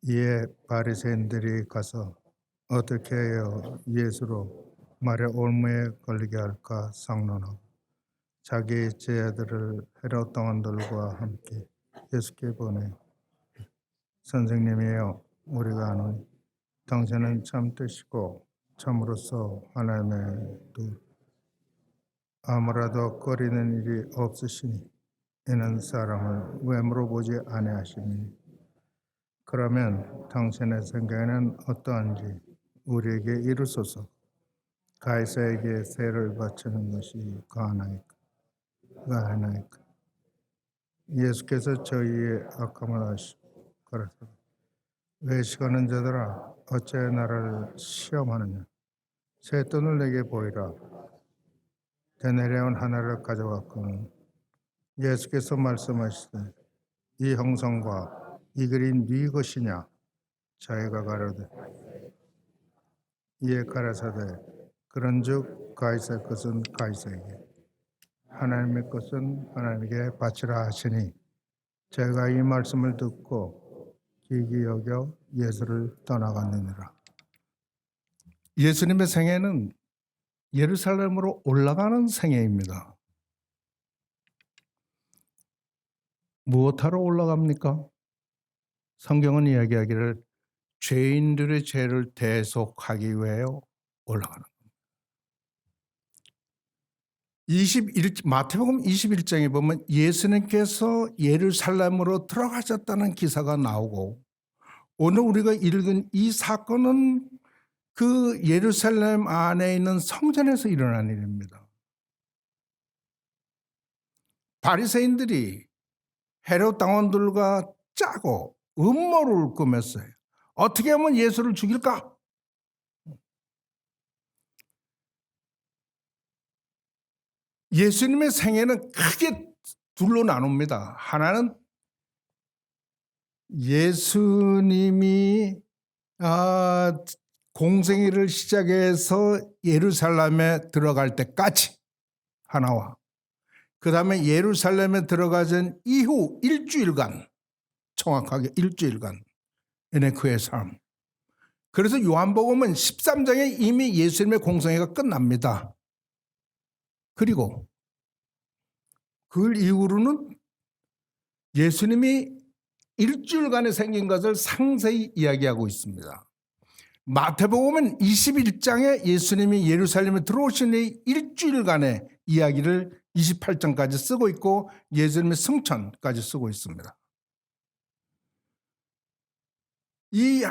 이에 바리새인들이 가서 어떻게 하여 예수로 말에 올무에 걸리게 할까 상론하고 자기 제자들을 헤롯 당원들과 함께 예수께 보내 선생님이여 우리가 아노니 당신은 참 뜻이고 참으로서 하나님의 두 아무라도 꺼리는 일이 없으시니 이는 사람을 외모로 보지 아니하시니 그러면 당신의 생각에는 어떠한지 우리에게 이르소서. 가이사에게 세를 바치는 것이 가하나이까? 예수께서 저희의 악함을 아시고 가라사대 외식하는 자들아 어째 나를 시험하느냐? 새 돈을 내게 보이라. 되내려온 하나를 가져왔거늘 예수께서 말씀하시되 이 형상과 이 글이 네 것이냐? 자기가 가로되 이에 가라사대 그런즉 가이사의 것은 가이사에게 하나님의 것은 하나님에게 바치라 하시니 제가 이 말씀을 듣고 기이히 여겨 예수를 떠나갔느니라. 예수님의 생애는 예루살렘으로 올라가는 생애입니다. 무엇하러 올라갑니까? 성경은 이야기하기를 죄인들의 죄를 대속하기 위해 올라가는 겁니다. 마태복음 21장에 보면 예수님께서 예루살렘으로 들어가셨다는 기사가 나오고 오늘 우리가 읽은 이 사건은 그 예루살렘 안에 있는 성전에서 일어난 일입니다. 바리새인들이 헤롯 당원들과 짜고 음모를 꾸몄어요. 어떻게 하면 예수를 죽일까? 예수님의 생애는 크게 둘로 나눕니다. 하나는 예수님이 공생애를 시작해서 예루살렘에 들어갈 때까지 하나와 그 다음에 예루살렘에 들어가전 이후 일주일간 정확하게 일주일간 그의 삶. 그래서 요한복음은 13장에 이미 예수님의 공생애가 끝납니다. 그리고 그 이후로는 예수님이 일주일간에 생긴 것을 상세히 이야기하고 있습니다. 마태복음은 21장에 예수님이 예루살렘에 들어오신 뒤 일주일간의 이야기를 28장까지 쓰고 있고 예수님의 승천까지 쓰고 있습니다. 이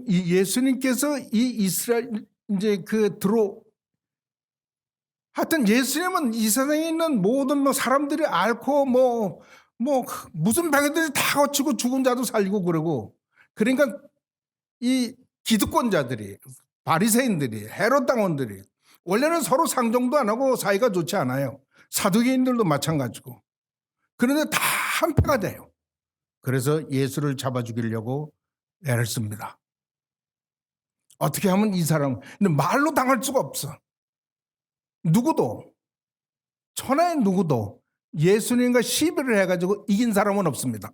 예수님께서 이 이스라엘 하여튼 예수님은 이 세상에 있는 모든 사람들이 앓고 무슨 병들이 다 고치고 죽은 자도 살리고 그러고 그러니까 이 기득권자들이 바리새인들이 헤롯 당원들이 원래는 서로 상종도 안 하고 사이가 좋지 않아요. 사두개인들도 마찬가지고. 그런데 다 한패가 돼요. 그래서 예수를 잡아 죽이려고 애를 씁니다. 어떻게 하면 이 사람 근데 말로 당할 수가 없어. 누구도 천하의 누구도 예수님과 시비를 해가지고 이긴 사람은 없습니다.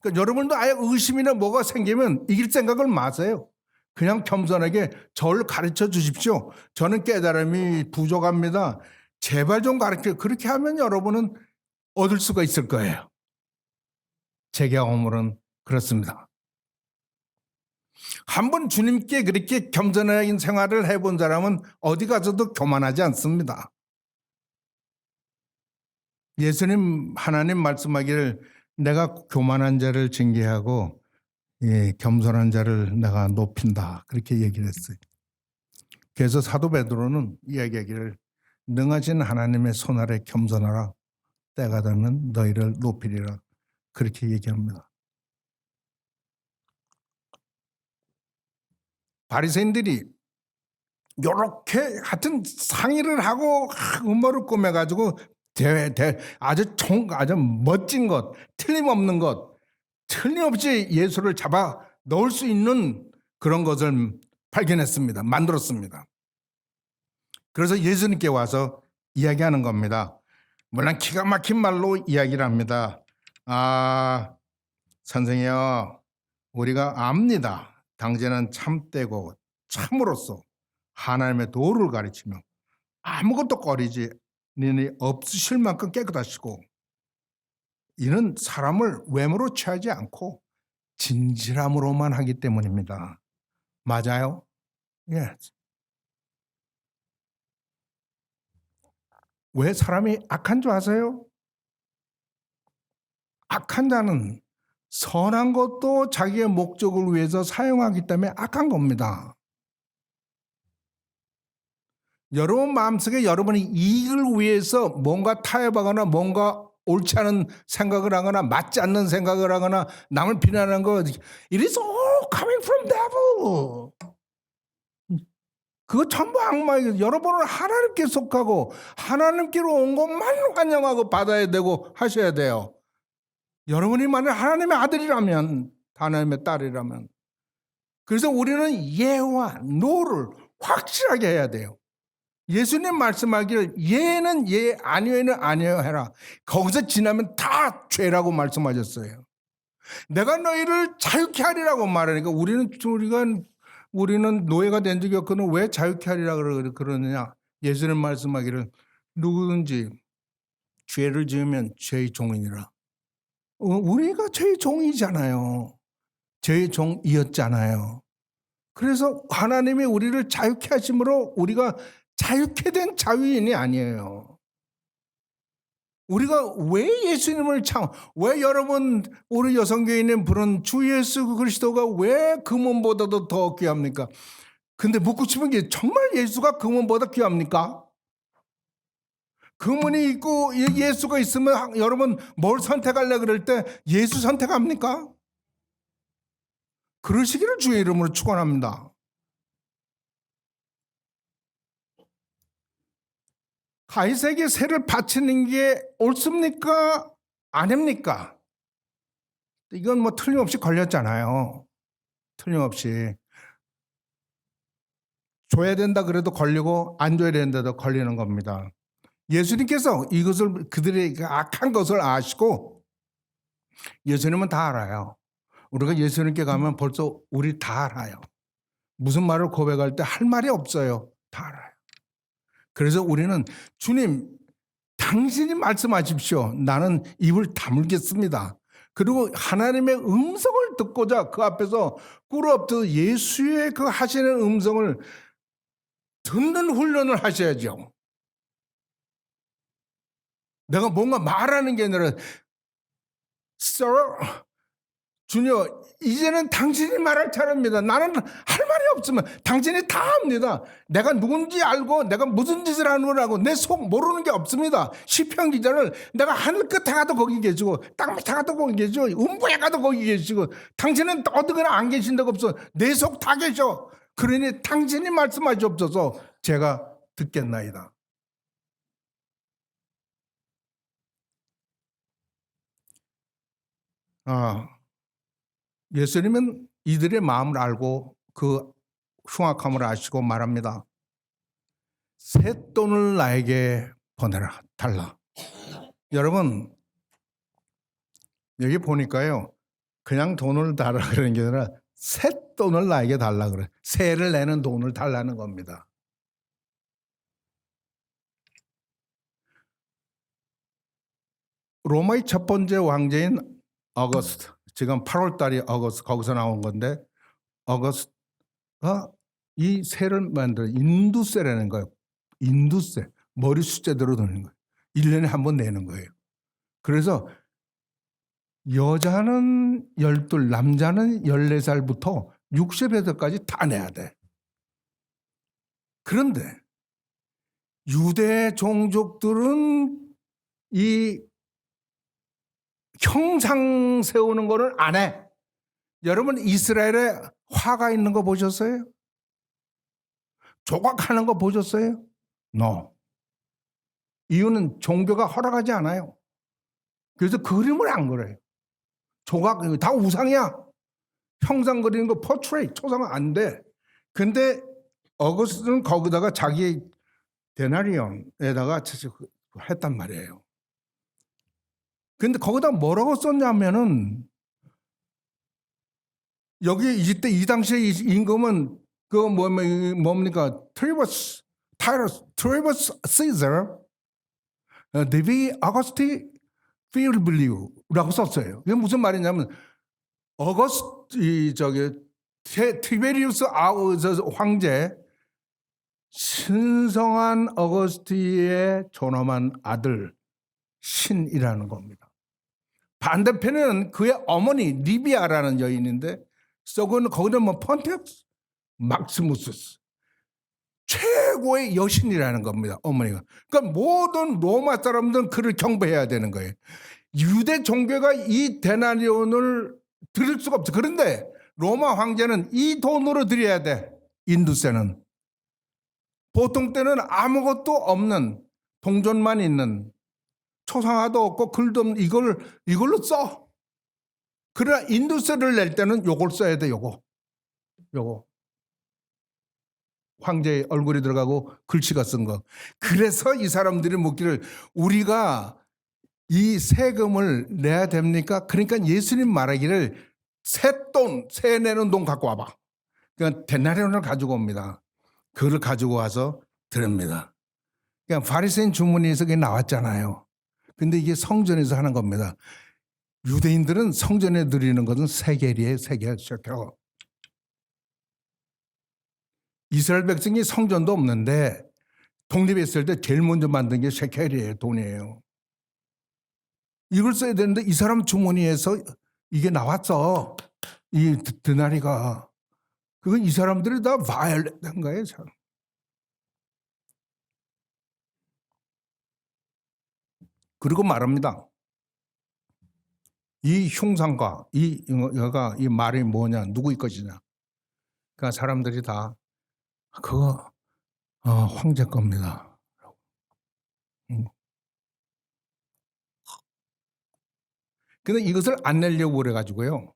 그러니까 여러분도 아예 의심이나 뭐가 생기면 이길 생각을 마세요. 그냥 겸손하게 저를 가르쳐 주십시오. 저는 깨달음이 부족합니다. 제발 좀 가르쳐. 그렇게 하면 여러분은 얻을 수가 있을 거예요. 제 경험으로는 그렇습니다. 한번 주님께 그렇게 겸손한 생활을 해본 사람은 어디 가서도 교만하지 않습니다. 예수님 하나님 말씀하기를 내가 교만한 자를 징계하고 겸손한 자를 내가 높인다. 그렇게 얘기를 했어요. 그래서 사도 베드로는 이야기하기를 능하신 하나님의 손 아래 겸손하라. 때가 되면 너희를 높이리라. 그렇게 얘기합니다. 바리새인들이 이렇게 하여튼 상의를 하고 음모를 꾸며가지고 아주 멋진 것, 틀림없는 것, 틀림없이 예수를 잡아 넣을 수 있는 그런 것을 발견했습니다. 만들었습니다. 그래서 예수님께 와서 이야기하는 겁니다. 물론 기가 막힌 말로 이야기를 합니다. 선생이요, 우리가 압니다. 당신은 참되고 참으로서 하나님의 도를 가르치며 아무것도 꺼리지 니 없으실 만큼 깨끗하시고 이는 사람을 외모로 취하지 않고 진실함으로만 하기 때문입니다. 맞아요? 예. 왜 사람이 악한 줄 아세요? 악한 자는 선한 것도 자기의 목적을 위해서 사용하기 때문에 악한 겁니다. 여러분 마음속에 여러분이 이익을 위해서 뭔가 타협하거나 뭔가 옳지 않은 생각을 하거나 맞지 않는 생각을 하거나 남을 비난하는 거 It is all coming from devil. 그거 전부 악마예요. 여러분은 하나님께 속하고 하나님께로 온 것만 환영하고 받아야 되고 하셔야 돼요. 여러분이 만약 하나님의 아들이라면 하나님의 딸이라면 그래서 우리는 예와 노를 확실하게 해야 돼요. 예수님 말씀하기를 예는 예 아니오는 아니오 해라. 거기서 지나면 다 죄라고 말씀하셨어요. 내가 너희를 자유케 하리라고 말하니까 우리는 노예가 된 적이 없거든 왜 자유케 하리라 그러느냐. 예수님 말씀하기를 누구든지 죄를 지으면 죄의 종이니라. 우리가 죄의 종이잖아요. 죄의 종이었잖아요. 그래서 하나님이 우리를 자유케 하심으로 우리가 자유케 된 자유인이 아니에요. 우리가 왜 예수님을 왜 여러분 우리 여성교인님 부른 주 예수 그리스도가 왜 금은보다도 더 귀합니까? 근데 묻고 싶은 게 정말 예수가 금은보다 귀합니까? 금은이 있고 예수가 있으면 여러분 뭘 선택하려고 그럴 때 예수 선택합니까? 그러시기를 주의 이름으로 축원합니다. 가이사에게 세를 바치는 게 옳습니까? 아닙니까? 이건 뭐 틀림없이 걸렸잖아요. 틀림없이. 줘야 된다 그래도 걸리고 안 줘야 된다도 걸리는 겁니다. 예수님께서 이것을 그들의 악한 것을 아시고 예수님은 다 알아요. 우리가 예수님께 가면 벌써 우리 다 알아요. 무슨 말을 고백할 때 할 말이 없어요. 다 알아요. 그래서 우리는 주님 당신이 말씀하십시오. 나는 입을 다물겠습니다. 그리고 하나님의 음성을 듣고자 그 앞에서 꿇어엎드려 예수의 그 하시는 음성을 듣는 훈련을 하셔야죠. 내가 뭔가 말하는 게 아니라 Sir, 주여 이제는 당신이 말할 차례입니다. 나는 할 말이 없으면 당신이 다 합니다. 내가 누군지 알고 내가 무슨 짓을 하는 걸 알고 내 속 모르는 게 없습니다. 시편 기자는 내가 하늘 끝에 가도 거기 계시고 땅 밑에 가도 거기 계시고 음부에 가도 거기 계시고 당신은 어디거나 안 계신 데가 없어. 내 속 다 계셔. 그러니 당신이 말씀하시옵소서 제가 듣겠나이다. 예수님은 이들의 마음을 알고 그 흉악함을 아시고 말합니다. 새 돈을 나에게 보내라, 달라. 여러분 여기 보니까요 그냥 돈을 달라 그러는 게 아니라 새 돈을 나에게 달라 그래. 세를 내는 돈을 달라는 겁니다. 로마의 첫 번째 왕제인 어거스트, 지금 8월 달이 어거스트 거기서 나온 건데 어거스트가 이 세를 만들어 인두세라는 거예요. 인두세, 머리 숫자대로 드는 거예요. 1년에 한 번 내는 거예요. 그래서 여자는 12, 남자는 14살부터 60세까지 다 내야 돼. 그런데 유대 종족들은 이 형상 세우는 거를 안 해. 여러분 이스라엘에 화가 있는 거 보셨어요? 조각하는 거 보셨어요? No. 이유는 종교가 허락하지 않아요. 그래서 그림을 안 그려요. 조각 다 우상이야. 형상 그리는 거 포트레이 초상은 안 돼. 근데 어거스트는 거기다가 자기 데나리온에다가 했단 말이에요. 근데 거기다 뭐라고 썼냐면은 여기 이때 이 당시에 임금은 그 뭡니까? 트레버스 시저 네비 아거스티 필블리우라고 썼어요. 이게 무슨 말이냐면 티베리우스 황제 신성한 어거스티의 존엄한 아들 신이라는 겁니다. 반대편은 그의 어머니 리비아라는 여인인데 거기는 뭐 폰티프스 막시무스 최고의 여신이라는 겁니다. 어머니가. 그러니까 모든 로마 사람들은 그를 경배해야 되는 거예요. 유대 종교가 이 데나리온을 드릴 수가 없어. 그런데 로마 황제는 이 돈으로 드려야 돼. 인두세는. 보통 때는 아무것도 없는 동전만 있는 초상화도 없고 글도 없는 이걸로 써. 그러나 인두세를 낼 때는 요걸 써야 돼. 요거. 황제의 얼굴이 들어가고 글씨가 쓴 거. 그래서 이 사람들이 묻기를 우리가 이 세금을 내야 됩니까? 그러니까 예수님 말하기를 새 내는 돈 갖고 와봐. 그러니까 데나리온을 가지고 옵니다. 그걸 가지고 와서 드립니다. 그러니까 바리새인 주문에서 그게 나왔잖아요. 근데 이게 성전에서 하는 겁니다. 유대인들은 성전에 드리는 것은 세겔이에요. 세겔. 이스라엘 백성이 성전도 없는데 독립했을 때 제일 먼저 만든 게 셰켈이에요. 돈이에요. 이걸 써야 되는데 이 사람 주머니에서 이게 나왔어. 이 드나리가. 그건 이 사람들이 다 바이올렛한 거예요. 참. 그리고 말합니다. 이 흉상과 이 말이 뭐냐, 누구의 것이냐. 그러니까 사람들이 다 그거 황제 겁니다. 근데 이것을 안 내려고 그래가지고요.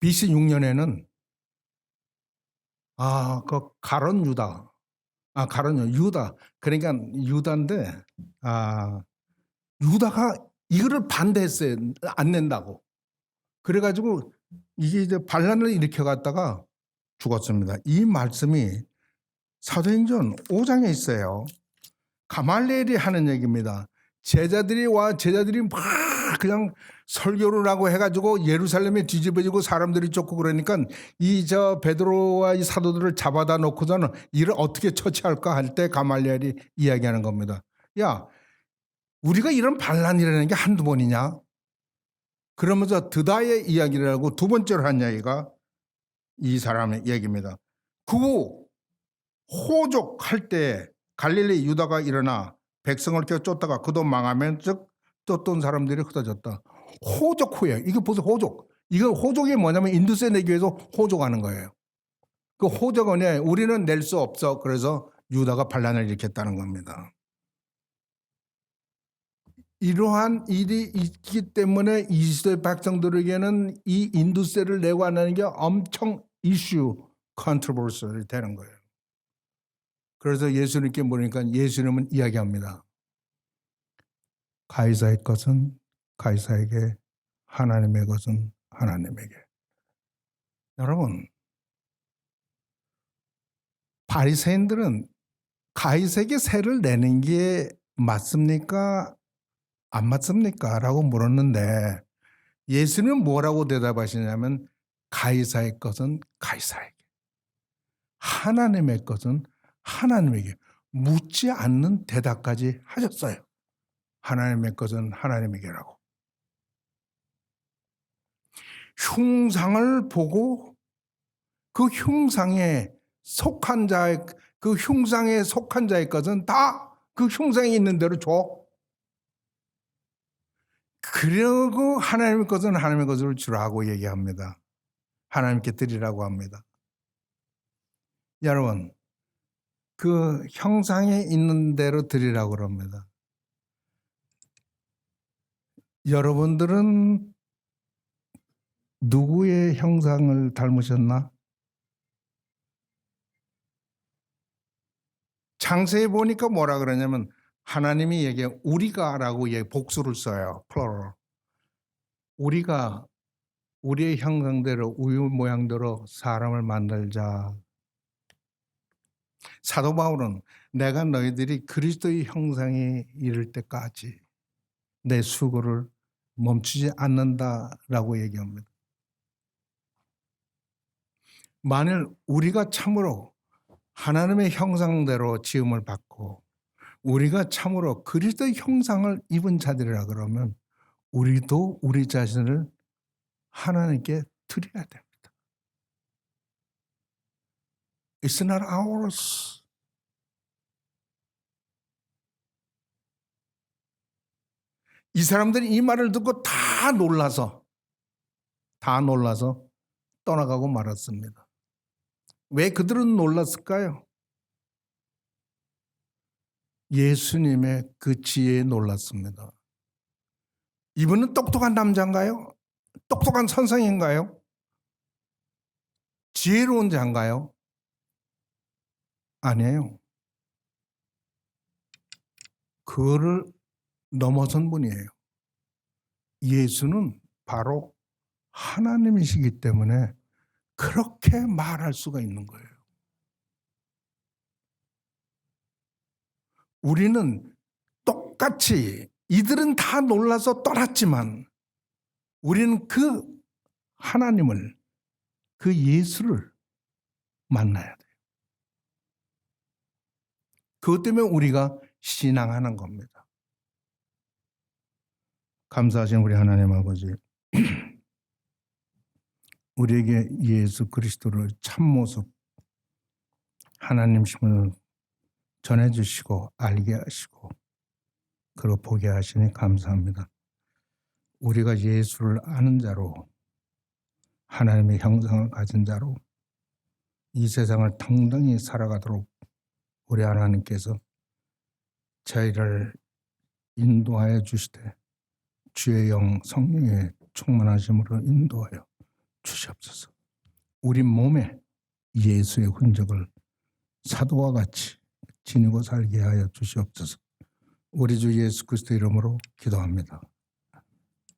BC 6년에는 그 가론 유다, 유다. 그러니까 유다인데 유다가 이거를 반대했어요. 안 낸다고. 그래가지고 이게 이제 반란을 일으켜갔다가 죽었습니다. 이 말씀이 사도행전 5장에 있어요. 가말리엘이 하는 얘기입니다. 제자들이 막 그냥 설교를 하고 해가지고 예루살렘에 뒤집어지고 사람들이 쫓고 그러니까 베드로와 이 사도들을 잡아다 놓고서는 이를 어떻게 처치할까 할 때 가말리엘이 이야기하는 겁니다. 야, 우리가 이런 반란이라는 게 한두 번이냐? 그러면서 드다의 이야기를 하고 두 번째로 한 이야기가 이 사람의 얘기입니다. 그 호족할 때 갈릴리 유다가 일어나 백성을 쫓다가 그도 망하면 즉 쫓던 사람들이 흩어졌다. 호족 후에 이게 벌써 호족. 이거 호족이 뭐냐면 인두세 내기 위해서 호족하는 거예요. 그 호족은 우리는 낼 수 없어. 그래서 유다가 반란을 일으켰다는 겁니다. 이러한 일이 있기 때문에 이스라엘 백성들에게는 이 인두세를 내고 안 하는 게 엄청 컨트로버시가 되는 거예요. 그래서 예수님께 물으니까 예수님은 이야기합니다. 가이사의 것은 가이사에게, 하나님의 것은 하나님에게. 여러분, 바리새인들은 가이사에게 세를 내는 게 맞습니까? 안 맞습니까? 라고 물었는데 예수님은 뭐라고 대답하시냐면 가이사의 것은 가이사에게, 하나님의 것은 하나님에게, 묻지 않는 대답까지 하셨어요. 하나님의 것은 하나님에게라고. 흉상을 보고 그 흉상에 속한 자의 것은 다 그 흉상에 있는 대로 줘. 그리고 하나님의 것은 하나님의 것으로 주라고 얘기합니다. 하나님께 드리라고 합니다. 여러분, 그 형상에 있는 대로 드리라고 그럽니다. 여러분들은 누구의 형상을 닮으셨나? 창세에 보니까 뭐라 그러냐면 하나님이 우리가라고 복수를 써요. 플러럴. 우리가 우리의 형상대로 우리 모양대로 사람을 만들자. 사도 바울은 내가 너희들이 그리스도의 형상에 이를 때까지 내 수고를 멈추지 않는다라고 얘기합니다. 만일 우리가 참으로 하나님의 형상대로 지음을 받고 우리가 참으로 그리스도의 형상을 입은 자들이라 그러면 우리도 우리 자신을 하나님께 드려야 됩니다. It's not ours. 이 사람들이 이 말을 듣고 다 놀라서 떠나가고 말았습니다. 왜 그들은 놀랐을까요? 예수님의 그 지혜에 놀랐습니다. 이분은 똑똑한 남자인가요? 똑똑한 선생인가요? 지혜로운 자인가요? 아니에요. 그거를 넘어선 분이에요. 예수는 바로 하나님이시기 때문에 그렇게 말할 수가 있는 거예요. 우리는 똑같이 이들은 다 놀라서 떠났지만 우리는 그 하나님을, 그 예수를 만나야 돼요. 그것 때문에 우리가 신앙하는 겁니다. 감사하신 우리 하나님 아버지, 우리에게 예수 그리스도를 참모습 하나님심을 전해주시고 알게 하시고 그로 보게 하시니 감사합니다. 우리가 예수를 아는 자로 하나님의 형상을 가진 자로 이 세상을 당당히 살아가도록 우리 하나님께서 저희를 인도하여 주시되 주의 영 성령의 충만하심으로 인도하여 주시옵소서. 우리 몸에 예수의 흔적을 사도와 같이 지니고 살게 하여 주시옵소서. 우리 주 예수 그리스도 이름으로 기도합니다.